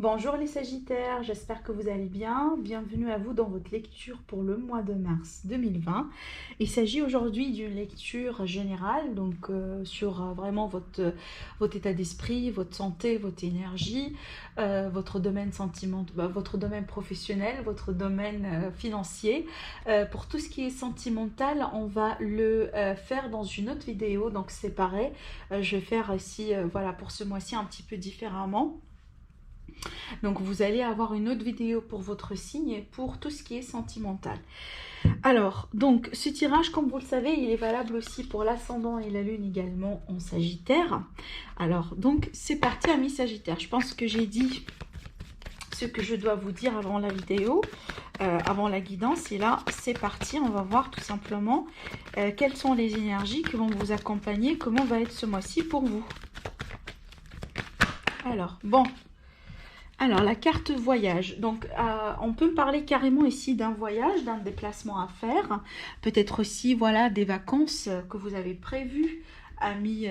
Bonjour les Sagittaires, j'espère que vous allez bien. Bienvenue à vous dans votre lecture pour le mois de mars 2020. Il s'agit aujourd'hui d'une lecture générale, donc sur vraiment votre état d'esprit, votre santé, votre énergie, votre domaine sentimental, votre domaine professionnel, votre domaine financier. Pour tout ce qui est sentimental, on va le faire dans une autre vidéo, donc c'est pareil. Je vais faire ici, voilà, pour ce mois-ci un petit peu différemment. Donc vous allez avoir une autre vidéo pour votre signe pour tout ce qui est sentimental. Alors, donc ce tirage, comme vous le savez, il est valable aussi pour l'ascendant et la lune également en Sagittaire. Alors, donc c'est parti amis Sagittaires. Je pense que j'ai dit ce que je dois vous dire avant la vidéo, avant la guidance. Et là, c'est parti. On va voir tout simplement quelles sont les énergies qui vont vous accompagner, comment va être ce mois-ci pour vous. Alors, bon. Alors, la carte voyage. Donc, on peut parler carrément ici d'un voyage, d'un déplacement à faire. Peut-être aussi, voilà, des vacances que vous avez prévues, amis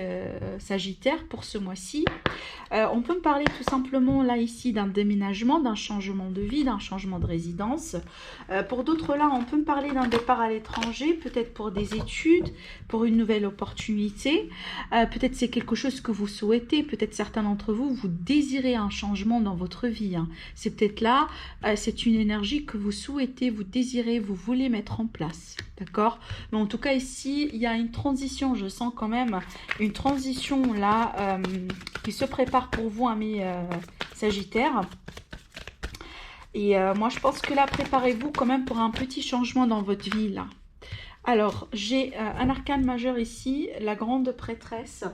Sagittaire, pour ce mois-ci. On peut me parler tout simplement, là, ici, d'un déménagement, d'un changement de vie, d'un changement de résidence. Pour d'autres, là, on peut me parler d'un départ à l'étranger, peut-être pour des études, pour une nouvelle opportunité. Peut-être c'est quelque chose que vous souhaitez, peut-être certains d'entre vous, vous désirez un changement dans votre vie. Hein. C'est peut-être là, c'est une énergie que vous souhaitez, vous désirez, vous voulez mettre en place. D'accord? Mais en tout cas, ici, il y a une transition, je sens quand même une transition là qui se prépare pour vous, amis Sagittaire. Et moi, je pense que là, préparez-vous quand même pour un petit changement dans votre vie, là. Alors, j'ai un arcane majeur ici, la grande prêtresse.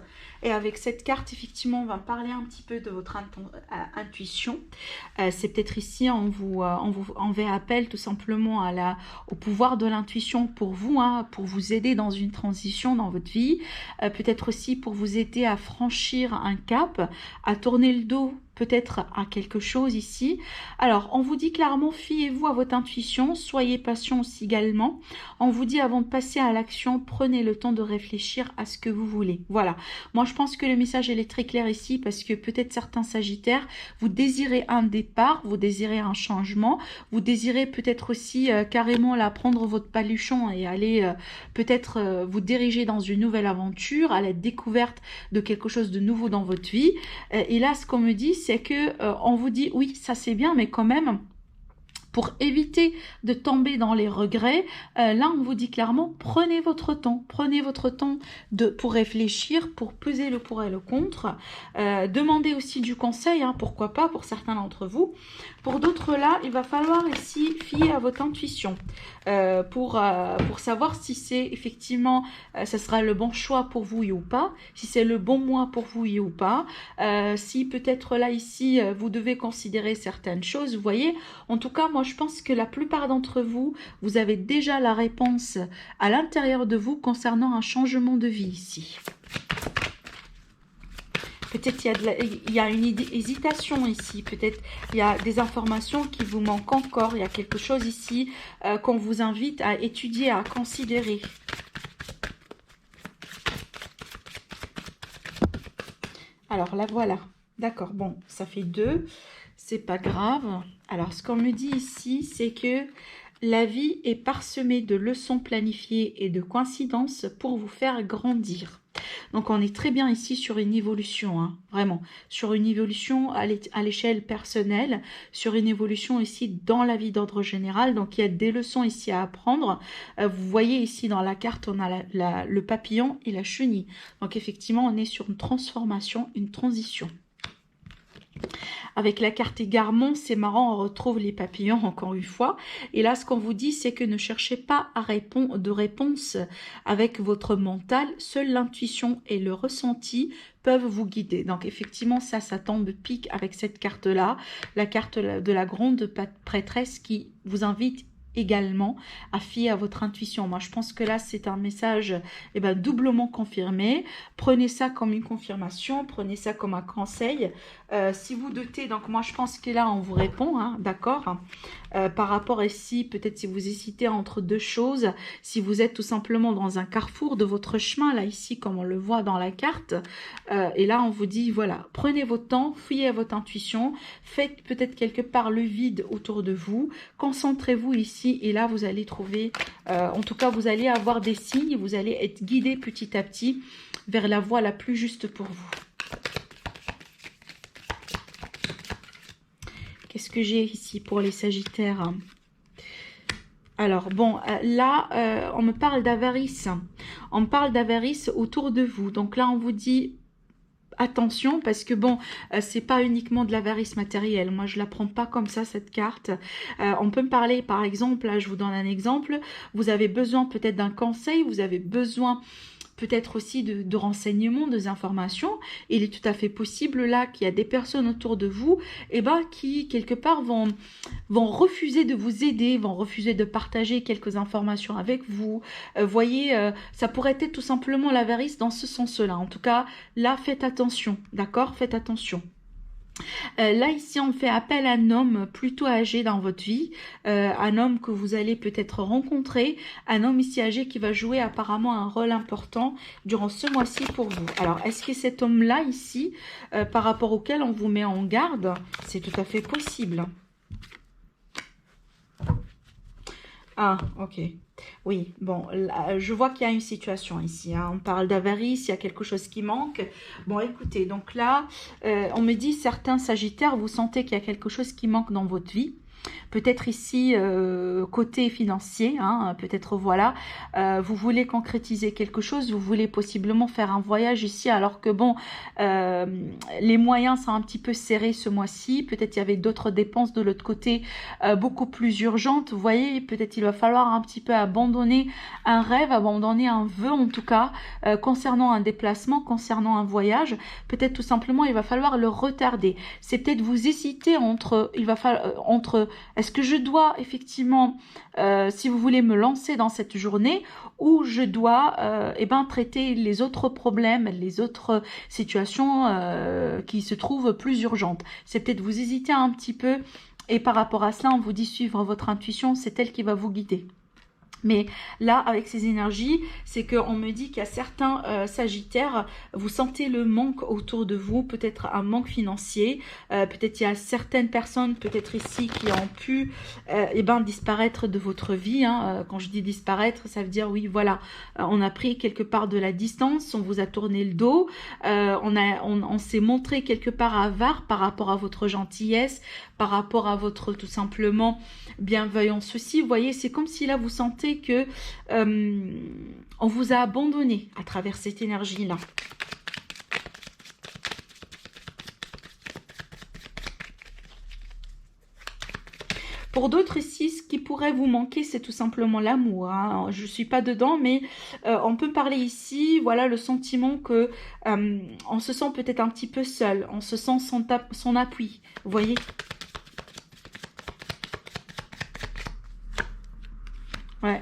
Et avec cette carte, effectivement, on va parler un petit peu de votre intuition. C'est peut-être ici, on vous fait appel tout simplement au pouvoir de l'intuition pour vous, hein, pour vous aider dans une transition dans votre vie. Peut-être aussi pour vous aider à franchir un cap, à tourner le dos peut-être à quelque chose ici. Alors, on vous dit clairement, fiez-vous à votre intuition, soyez patient aussi également. On vous dit avant de passer à l'action, prenez le temps de réfléchir à ce que vous voulez. Voilà. Moi, je pense que le message est très clair ici parce que peut-être certains Sagittaires, vous désirez un départ, vous désirez un changement, vous désirez peut-être aussi carrément là prendre votre paluchon et aller peut-être vous diriger dans une nouvelle aventure, à la découverte de quelque chose de nouveau dans votre vie. Et là, ce qu'on me dit, c'est que on vous dit oui, ça c'est bien, mais quand même, pour éviter de tomber dans les regrets, là on vous dit clairement, prenez votre temps pour réfléchir, pour peser le pour et le contre. Demandez aussi du conseil, hein, pourquoi pas pour certains d'entre vous. Pour d'autres là, il va falloir ici fier à votre intuition pour savoir si c'est effectivement, ça sera le bon choix pour vous ou pas, si c'est le bon mois pour vous ou pas, si peut-être là ici, vous devez considérer certaines choses, vous voyez. En tout cas, moi je pense que la plupart d'entre vous, vous avez déjà la réponse à l'intérieur de vous concernant un changement de vie ici. Peut-être il y a une hésitation ici, peut-être il y a des informations qui vous manquent encore, il y a quelque chose ici qu'on vous invite à étudier, à considérer. Alors là voilà, d'accord, bon, ça fait 2, c'est pas grave. Alors ce qu'on me dit ici, c'est que la vie est parsemée de leçons planifiées et de coïncidences pour vous faire grandir. Donc on est très bien ici sur une évolution, hein, vraiment, sur une évolution à l'échelle personnelle, sur une évolution ici dans la vie d'ordre général. Donc il y a des leçons ici à apprendre. Vous voyez ici dans la carte, on a le papillon et la chenille. Donc effectivement, on est sur une transformation, une transition. Avec la carte égarement, c'est marrant, on retrouve les papillons encore une fois. Et là, ce qu'on vous dit, c'est que ne cherchez pas à répondre de réponse avec votre mental. Seule l'intuition et le ressenti peuvent vous guider. Donc effectivement, ça tombe pique avec cette carte-là, la carte de la grande prêtresse qui vous invite également à fier à votre intuition. Moi, je pense que là, c'est un message doublement confirmé. Prenez ça comme une confirmation, prenez ça comme un conseil. Si vous doutez, donc moi, je pense que là, on vous répond, hein, d'accord. Par rapport ici, peut-être si vous hésitez entre deux choses, si vous êtes tout simplement dans un carrefour de votre chemin, là, ici, comme on le voit dans la carte, et là, on vous dit, voilà, prenez votre temps, fouillez à votre intuition, faites peut-être quelque part le vide autour de vous, concentrez-vous ici, et là, vous allez trouver, en tout cas, vous allez avoir des signes, vous allez être guidé petit à petit vers la voie la plus juste pour vous. Qu'est-ce que j'ai ici pour les Sagittaires? Alors, bon, là, on me parle d'avarice. On me parle d'avarice autour de vous. Donc là, on vous dit attention parce que, bon, c'est pas uniquement de l'avarice matérielle. Moi, je la prends pas comme ça, cette carte. On peut me parler, par exemple, là, je vous donne un exemple. Vous avez besoin peut-être d'un conseil, vous avez besoin peut-être aussi de renseignements, des informations. Il est tout à fait possible là qu'il y a des personnes autour de vous qui quelque part vont refuser de vous aider, vont refuser de partager quelques informations avec vous. Voyez, ça pourrait être tout simplement l'avarice dans ce sens-là. En tout cas, là, faites attention, d'accord? Faites attention. Là, ici, on fait appel à un homme plutôt âgé dans votre vie, un homme que vous allez peut-être rencontrer, un homme ici âgé qui va jouer apparemment un rôle important durant ce mois-ci pour vous. Alors, est-ce que cet homme-là, ici, par rapport auquel on vous met en garde, c'est tout à fait possible? Ah, ok. Oui, bon, là, je vois qu'il y a une situation ici, hein. On parle d'avarice, il y a quelque chose qui manque. Bon, écoutez, donc là, on me dit, certains Sagittaires, vous sentez qu'il y a quelque chose qui manque dans votre vie. Peut-être ici, côté financier, hein, peut-être voilà, vous voulez concrétiser quelque chose, vous voulez possiblement faire un voyage ici, alors que bon, les moyens sont un petit peu serrés ce mois-ci, peut-être il y avait d'autres dépenses de l'autre côté beaucoup plus urgentes, vous voyez, peut-être il va falloir un petit peu abandonner un rêve, abandonner un vœu en tout cas, concernant un déplacement, concernant un voyage, peut-être tout simplement il va falloir le retarder, c'est peut-être vous hésiter entre, est-ce que je dois effectivement, si vous voulez me lancer dans cette journée, ou je dois traiter les autres problèmes, les autres situations qui se trouvent plus urgentes. C'est peut-être vous hésiter un petit peu et par rapport à cela, on vous dit suivre votre intuition, c'est elle qui va vous guider. Mais là, avec ces énergies, c'est qu'on me dit qu'il y a certains Sagittaires, vous sentez le manque autour de vous, peut-être un manque financier, peut-être il y a certaines personnes, peut-être ici, qui ont pu disparaître de votre vie. Hein. Quand je dis disparaître, ça veut dire, oui, voilà, on a pris quelque part de la distance, on vous a tourné le dos, on s'est montré quelque part avare par rapport à votre gentillesse, par rapport à votre, tout simplement, bienveillance aussi. Vous voyez, c'est comme si là, vous sentez que on vous a abandonné à travers cette énergie-là. Pour d'autres ici, ce qui pourrait vous manquer, c'est tout simplement l'amour. Hein. Je ne suis pas dedans, mais on peut parler ici, voilà, le sentiment que on se sent peut-être un petit peu seul, on se sent son appui, vous voyez. Ouais.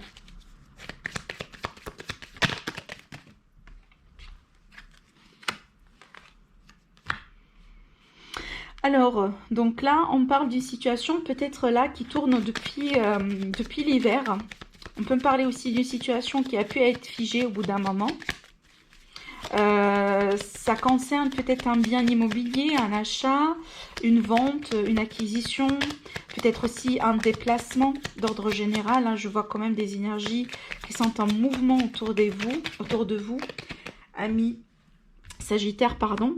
Alors, donc là, on parle d'une situation peut-être là qui tourne depuis l'hiver. On peut me parler aussi d'une situation qui a pu être figée au bout d'un moment. Ça concerne peut-être un bien immobilier, un achat, une vente, une acquisition, peut-être aussi un déplacement d'ordre général. Hein. Je vois quand même des énergies qui sont en mouvement autour de vous, amis Sagittaire, pardon.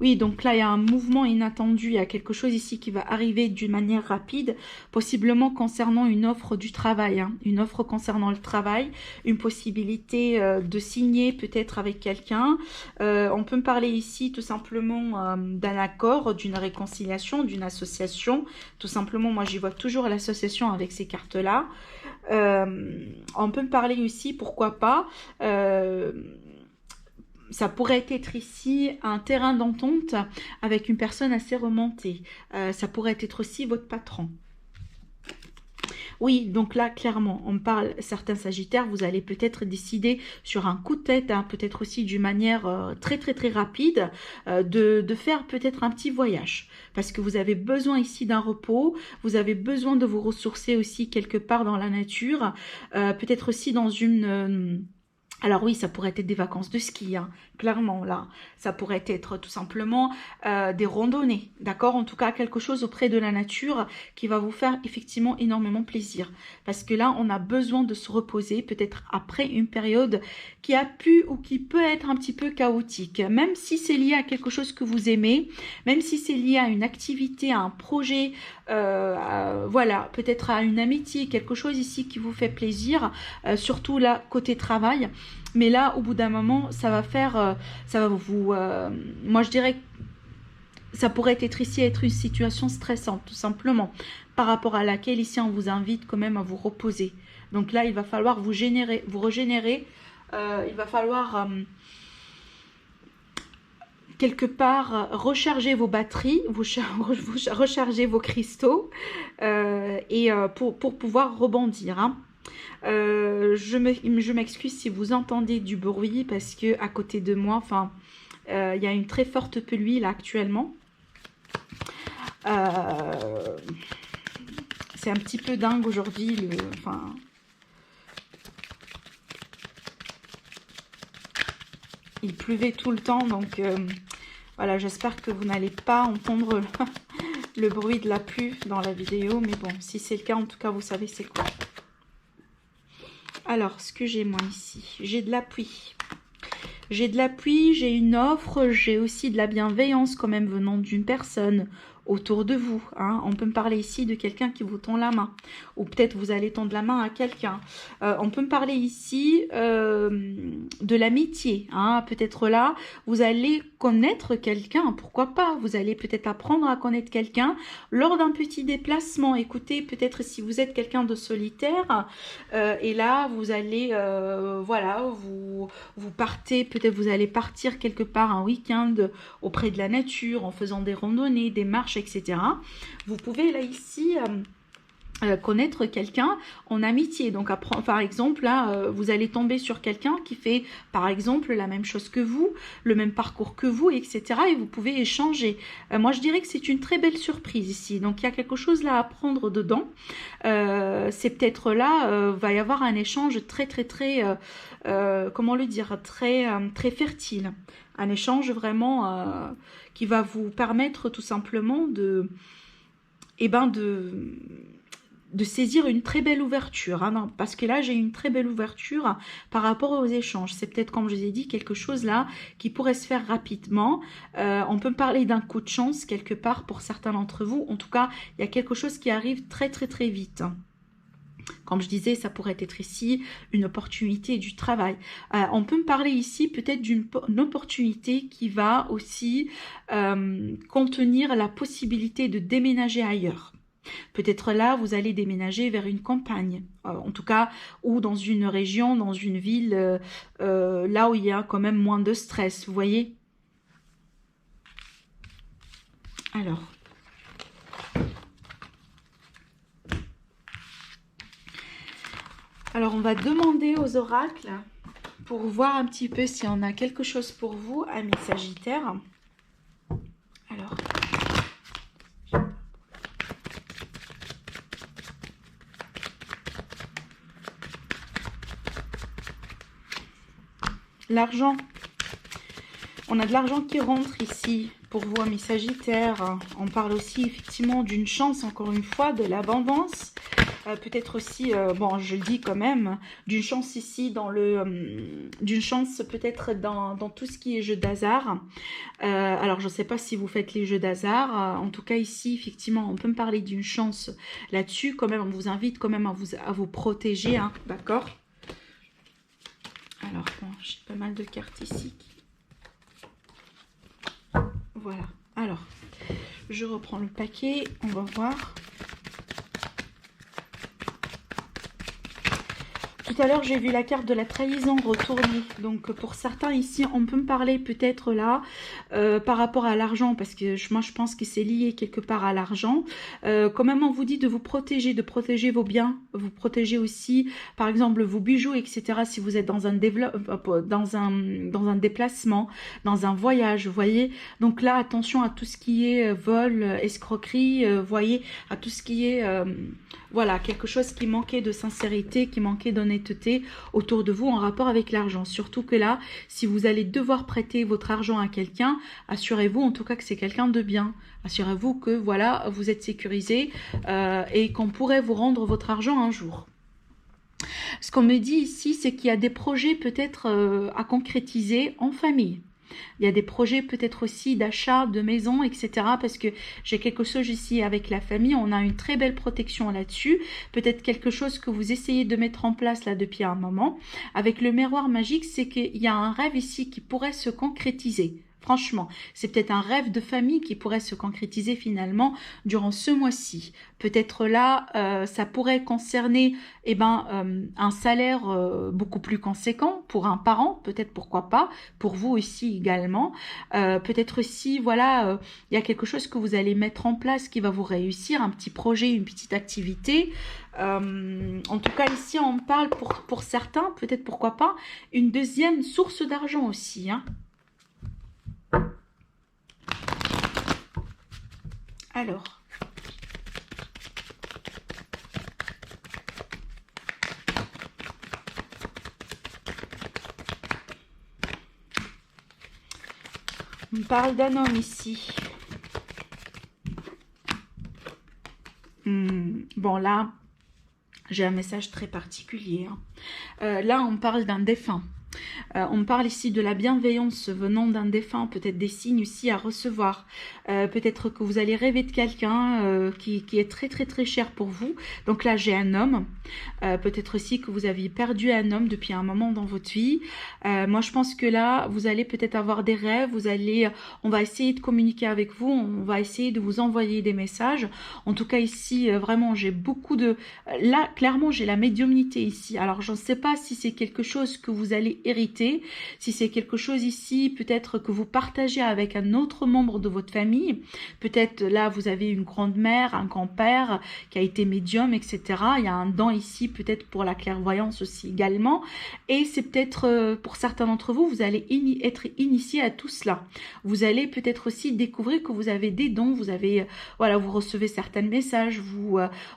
Oui, donc là, il y a un mouvement inattendu, il y a quelque chose ici qui va arriver d'une manière rapide, possiblement concernant une offre du travail, hein, une offre concernant le travail, une possibilité de signer peut-être avec quelqu'un. On peut me parler ici tout simplement d'un accord, d'une réconciliation, d'une association. Tout simplement, moi, j'y vois toujours l'association avec ces cartes-là. On peut me parler aussi, pourquoi pas... ça pourrait être ici un terrain d'entente avec une personne assez remontée. Ça pourrait être aussi votre patron. Oui, donc là, clairement, on parle, certains Sagittaires, vous allez peut-être décider sur un coup de tête, hein, peut-être aussi d'une manière très très très rapide, de faire peut-être un petit voyage. Parce que vous avez besoin ici d'un repos, vous avez besoin de vous ressourcer aussi quelque part dans la nature, peut-être aussi dans une... alors oui, ça pourrait être des vacances de ski, hein, clairement, là. Ça pourrait être tout simplement des randonnées, d'accord? En tout cas, quelque chose auprès de la nature qui va vous faire effectivement énormément plaisir. Parce que là, on a besoin de se reposer, peut-être après une période qui a pu ou qui peut être un petit peu chaotique. Même si c'est lié à quelque chose que vous aimez, même si c'est lié à une activité, à un projet, voilà, peut-être à une amitié, quelque chose ici qui vous fait plaisir, surtout là, côté travail. Mais là, au bout d'un moment, ça va faire, ça va vous, moi je dirais, ça pourrait être ici être une situation stressante, tout simplement, par rapport à laquelle ici on vous invite quand même à vous reposer. Donc là, il va falloir vous régénérer, il va falloir quelque part recharger vos batteries, vous recharger vos cristaux pour pouvoir rebondir, hein. Je m'excuse si vous entendez du bruit parce que à côté de moi, enfin, il y a une très forte pluie là actuellement. C'est un petit peu dingue aujourd'hui. Enfin, il pleuvait tout le temps, donc voilà, j'espère que vous n'allez pas entendre le bruit de la pluie dans la vidéo, mais bon, si c'est le cas, en tout cas, vous savez c'est quoi. Alors, ce que j'ai moi ici, j'ai de l'appui. J'ai de l'appui, j'ai une offre, j'ai aussi de la bienveillance quand même venant d'une personne autour de vous, hein. On peut me parler ici de quelqu'un qui vous tend la main, ou peut-être vous allez tendre la main à quelqu'un. On peut me parler ici de l'amitié, hein. Peut-être là, vous allez connaître quelqu'un, pourquoi pas, vous allez peut-être apprendre à connaître quelqu'un lors d'un petit déplacement. Écoutez, peut-être si vous êtes quelqu'un de solitaire, et là, vous allez, voilà, vous partez, peut-être vous allez partir quelque part un week-end auprès de la nature, en faisant des randonnées, des marches, etc. Vous pouvez là ici connaître quelqu'un en amitié. Donc par exemple là vous allez tomber sur quelqu'un qui fait par exemple la même chose que vous, le même parcours que vous, etc. et vous pouvez échanger. Moi je dirais que c'est une très belle surprise ici, donc il y a quelque chose là à prendre dedans. C'est peut-être là va y avoir un échange très comment le dire, très fertile, un échange vraiment qui va vous permettre tout simplement de saisir une très belle ouverture, hein, non, parce que là j'ai une très belle ouverture par rapport aux échanges. C'est peut-être, comme je vous ai dit, quelque chose là qui pourrait se faire rapidement. On peut parler d'un coup de chance quelque part pour certains d'entre vous. En tout cas, il y a quelque chose qui arrive très vite. Comme je disais, ça pourrait être ici une opportunité du travail. On peut me parler ici peut-être d'une opportunité qui va aussi contenir la possibilité de déménager ailleurs. Peut-être là, vous allez déménager vers une campagne, en tout cas, ou dans une région, dans une ville, là où il y a quand même moins de stress, vous voyez? Alors, on va demander aux oracles pour voir un petit peu si on a quelque chose pour vous, amis Sagittaires. Alors... l'argent. On a de l'argent qui rentre ici pour vous, amis Sagittaires. On parle aussi effectivement d'une chance, encore une fois, de l'abondance. Peut-être aussi, bon, je le dis quand même, d'une chance ici d'une chance peut-être dans tout ce qui est jeu d'hasard. Alors, je ne sais pas si vous faites les jeux d'hasard. En tout cas, ici, effectivement, on peut me parler d'une chance là-dessus. Quand même, on vous invite quand même à vous protéger, hein, d'accord? Alors, bon, j'ai pas mal de cartes ici. Voilà. Alors, je reprends le paquet. On va voir. Tout à l'heure, j'ai vu la carte de la trahison retournée. Donc, pour certains ici, on peut me parler peut-être là par rapport à l'argent, parce que moi, je pense que c'est lié quelque part à l'argent. Quand même, on vous dit de vous protéger, de protéger vos biens, vous protéger aussi, par exemple, vos bijoux, etc. Si vous êtes dans un dans un déplacement, dans un voyage, vous voyez. Donc là, attention à tout ce qui est vol, escroquerie, voyez, à tout ce qui est... voilà, quelque chose qui manquait de sincérité, qui manquait d'honnêteté autour de vous en rapport avec l'argent. Surtout que là, si vous allez devoir prêter votre argent à quelqu'un, assurez-vous en tout cas que c'est quelqu'un de bien. Assurez-vous que voilà, vous êtes sécurisé et qu'on pourrait vous rendre votre argent un jour. Ce qu'on me dit ici, c'est qu'il y a des projets peut-être à concrétiser en famille. Il y a des projets peut-être aussi d'achat de maison, etc. Parce que j'ai quelque chose ici avec la famille. On a une très belle protection là-dessus. Peut-être quelque chose que vous essayez de mettre en place là depuis un moment. Avec le miroir magique, c'est qu'il y a un rêve ici qui pourrait se concrétiser. Franchement, c'est peut-être un rêve de famille qui pourrait se concrétiser finalement durant ce mois-ci. Peut-être là, ça pourrait concerner un salaire beaucoup plus conséquent pour un parent, peut-être pourquoi pas, pour vous aussi également. Peut-être aussi, voilà, il y a quelque chose que vous allez mettre en place qui va vous réussir, un petit projet, une petite activité. En tout cas, ici, on parle pour certains, peut-être pourquoi pas, une deuxième source d'argent aussi, hein. Alors, on parle d'un homme ici. Bon, là, j'ai un message très particulier, hein. Là, on parle d'un défunt. On parle ici de la bienveillance venant d'un défunt, peut-être des signes aussi à recevoir. Peut-être que vous allez rêver de quelqu'un qui est très très très cher pour vous. Donc là, j'ai un homme. Peut-être aussi que vous aviez perdu un homme depuis un moment dans votre vie. Moi, je pense que là, vous allez peut-être avoir des rêves. On va essayer de communiquer avec vous. On va essayer de vous envoyer des messages. En tout cas, ici, vraiment, j'ai beaucoup de... Là, clairement, j'ai la médiumnité ici. Alors, je ne sais pas si c'est quelque chose que vous allez hériter, si c'est quelque chose ici, peut-être que vous partagez avec un autre membre de votre famille. Peut-être là, vous avez une grand-mère, un grand-père qui a été médium, etc. Il y a un don ici, peut-être pour la clairvoyance aussi également. Et c'est peut-être, pour certains d'entre vous, vous allez être initié à tout cela. Vous allez peut-être aussi découvrir que vous avez des dons, vous avez, voilà, vous recevez certains messages,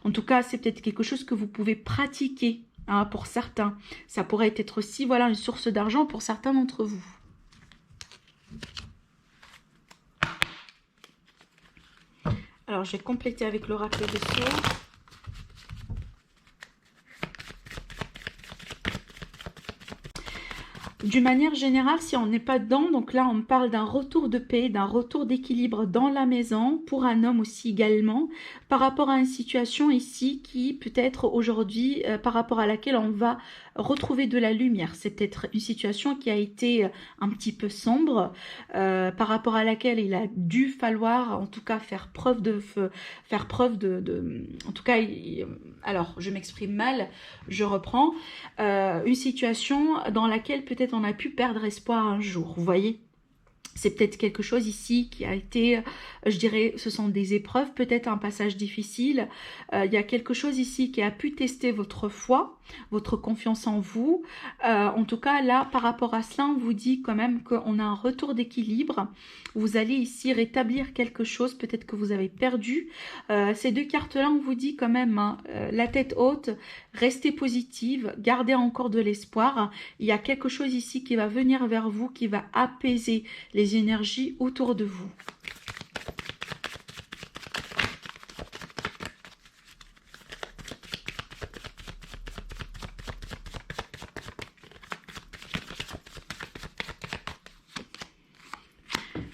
en tout cas, c'est peut-être quelque chose que vous pouvez pratiquer. Hein, pour certains, ça pourrait être aussi, voilà, une source d'argent pour certains d'entre vous. Alors, j'ai complété avec l'oracle de Sceaux. D'une manière générale, si on n'est pas dedans, donc là on parle d'un retour de paix, d'un retour d'équilibre dans la maison, pour un homme aussi également, par rapport à une situation ici qui peut-être aujourd'hui, par rapport à laquelle on va retrouver de la lumière. C'est peut-être une situation qui a été un petit peu sombre, par rapport à laquelle il a dû falloir en tout cas faire preuve de en tout cas, alors je m'exprime mal, je reprends, une situation dans laquelle peut-être on a pu perdre espoir un jour, vous voyez. C'est peut-être quelque chose ici qui a été, je dirais, ce sont des épreuves, peut-être un passage difficile. Il y a quelque chose ici qui a pu tester votre foi, votre confiance en vous. En tout cas, là, par rapport à cela, on vous dit quand même qu'on a un retour d'équilibre. Vous allez ici rétablir quelque chose, peut-être que vous avez perdu. Ces deux cartes-là, on vous dit quand même, hein, la tête haute, restez positive, gardez encore de l'espoir. Il y a quelque chose ici qui va venir vers vous, qui va apaiser les énergies autour de vous.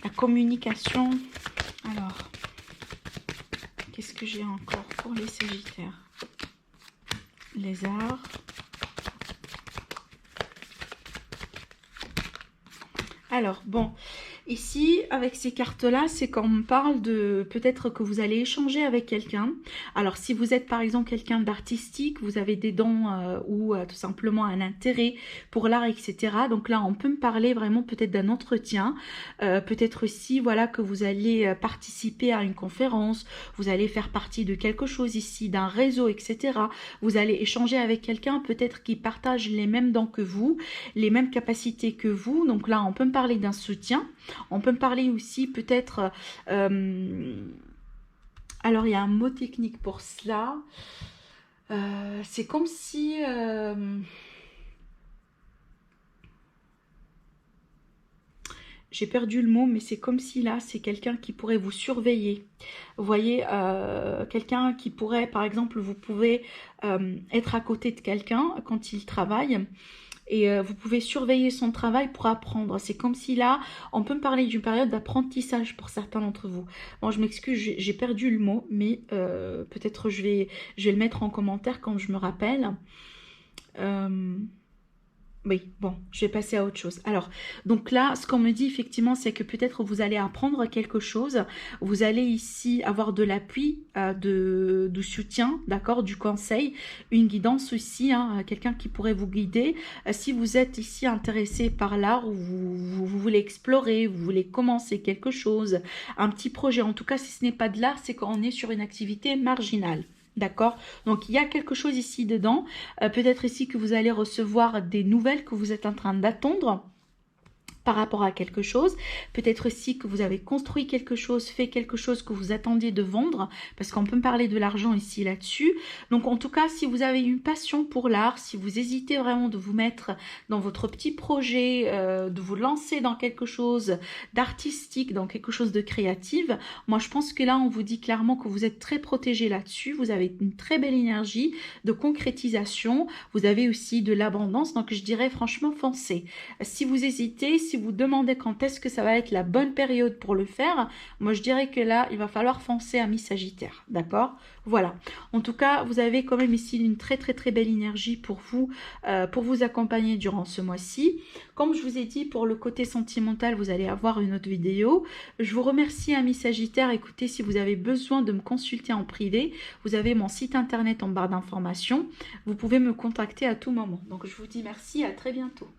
La communication. Alors, qu'est-ce que j'ai encore pour les Sagittaires? Lézard. Alors, bon, Ici, avec ces cartes-là, c'est quand on parle de peut-être que vous allez échanger avec quelqu'un. Alors, si vous êtes par exemple quelqu'un d'artistique, vous avez des dons ou tout simplement un intérêt pour l'art, etc. Donc là, on peut me parler vraiment peut-être d'un entretien. Peut-être aussi, voilà, que vous allez participer à une conférence, vous allez faire partie de quelque chose ici, d'un réseau, etc. Vous allez échanger avec quelqu'un peut-être qui partage les mêmes dons que vous, les mêmes capacités que vous. Donc là, on peut me parler d'un soutien. On peut me parler aussi peut-être... alors, il y a un mot technique pour cela. C'est comme si... j'ai perdu le mot, mais c'est comme si là, c'est quelqu'un qui pourrait vous surveiller. Vous voyez, quelqu'un qui pourrait, par exemple, vous pouvez être à côté de quelqu'un quand il travaille. Et vous pouvez surveiller son travail pour apprendre. C'est comme si là, on peut me parler d'une période d'apprentissage pour certains d'entre vous. Bon, je m'excuse, j'ai perdu le mot, mais peut-être je vais le mettre en commentaire quand je me rappelle. Oui, bon, je vais passer à autre chose. Alors, donc là, ce qu'on me dit effectivement, c'est que peut-être vous allez apprendre quelque chose. Vous allez ici avoir de l'appui, du soutien, d'accord, du conseil, une guidance aussi, hein, quelqu'un qui pourrait vous guider. Si vous êtes ici intéressé par l'art, ou vous voulez explorer, vous voulez commencer quelque chose, un petit projet, en tout cas, si ce n'est pas de l'art, c'est qu'on est sur une activité marginale. D'accord? Donc, il y a quelque chose ici dedans. Peut-être ici que vous allez recevoir des nouvelles que vous êtes en train d'attendre par rapport à quelque chose. Peut-être aussi que vous avez construit quelque chose, fait quelque chose que vous attendiez de vendre, parce qu'on peut me parler de l'argent ici là-dessus. Donc en tout cas, si vous avez une passion pour l'art, si vous hésitez vraiment de vous mettre dans votre petit projet, de vous lancer dans quelque chose d'artistique, dans quelque chose de créatif, moi je pense que là on vous dit clairement que vous êtes très protégé là-dessus, vous avez une très belle énergie de concrétisation, vous avez aussi de l'abondance, donc je dirais franchement foncez. Si vous hésitez, si vous demandez quand est-ce que ça va être la bonne période pour le faire, moi je dirais que là, il va falloir foncer à mi-sagittaire, d'accord? Voilà. En tout cas, vous avez quand même ici une très très très belle énergie pour vous accompagner durant ce mois-ci. Comme je vous ai dit, pour le côté sentimental, vous allez avoir une autre vidéo. Je vous remercie à mi-sagittaire. Écoutez, si vous avez besoin de me consulter en privé, vous avez mon site internet en barre d'informations. Vous pouvez me contacter à tout moment. Donc je vous dis merci, à très bientôt.